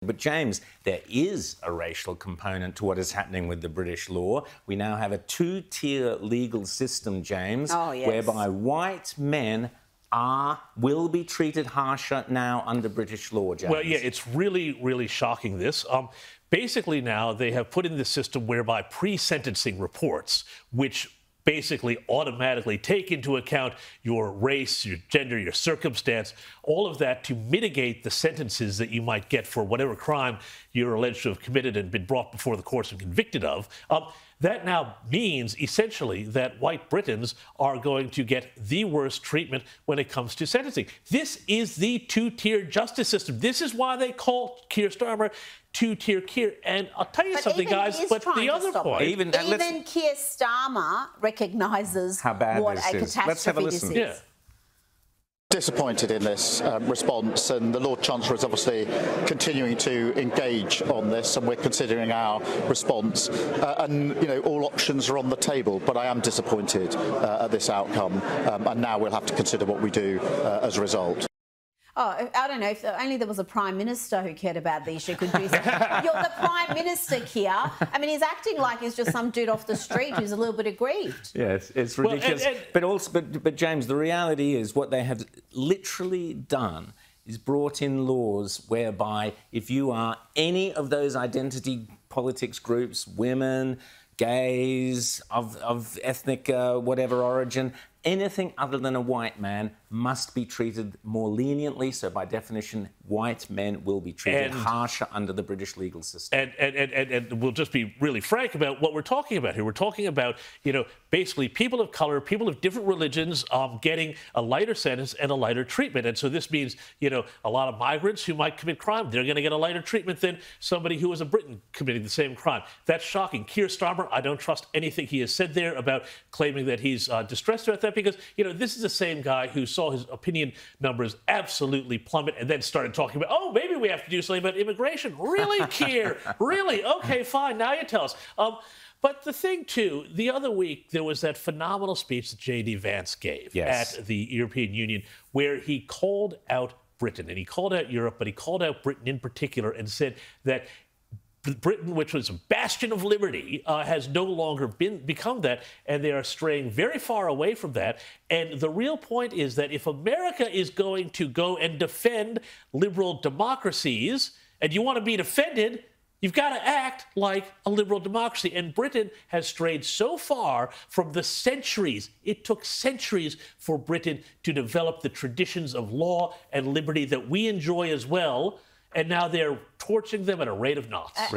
But James, there is a racial component to what is happening with the British law. We now have a two-tier legal system, James, whereby white men will be treated harsher now under British law, James. Well, yeah, it's really, really shocking, this. Basically now they have put in this system whereby pre-sentencing reports, which basically automatically take into account your race, your gender, your circumstance, all of that to mitigate the sentences that you might get for whatever crime you're alleged to have committed and been brought before the courts and convicted of. That now means, essentially, that white Britons are going to get the worst treatment when it comes to sentencing. This is the two-tier justice system. This is why they call Keir Starmer two-tier Keir. And I'll tell you something, guys, but the other point... Even Keir Starmer recognises what a catastrophe this is. Yeah. Disappointed in this response, and the Lord Chancellor is obviously continuing to engage on this, and we're considering our response. And you know, all options are on the table, but I am disappointed at this outcome, and now we'll have to consider what we do as a result. Oh, I don't know, if only there was a Prime Minister who cared about the issue could do something. You're the Prime Minister, Keir. I mean, he's acting like he's just some dude off the street who's a little bit aggrieved. Yes, it's ridiculous. Well, but James, the reality is what they have literally done is brought in laws whereby if you are any of those identity politics groups, women, gays, of ethnic whatever origin, anything other than a white man must be treated more leniently. So, by definition, white men will be treated harsher under the British legal system. And we'll just be really frank about what we're talking about here. We're talking about, you know, basically people of color, people of different religions getting a lighter sentence and a lighter treatment. And so this means, you know, a lot of migrants who might commit crime, they're going to get a lighter treatment than somebody who is a Briton committing the same crime. That's shocking. Keir Starmer, I don't trust anything he has said there about claiming that he's distressed about that, because, you know, this is the same guy who saw his opinion numbers absolutely plummet and then started talking about, oh, maybe we have to do something about immigration. Really, Keir? Really? Okay, fine. Now you tell us. But the thing, too, the other week, there was that phenomenal speech that J.D. Vance gave at the European Union where he called out Britain, and he called out Europe, but he called out Britain in particular and said that Britain, which was a bastion of liberty, has no longer become that, and they are straying very far away from that. And the real point is that if America is going to go and defend liberal democracies, and you want to be defended, you've got to act like a liberal democracy. And Britain has strayed so far from the centuries. It took centuries for Britain to develop the traditions of law and liberty that we enjoy as well. And now they're torching them at a rate of knots.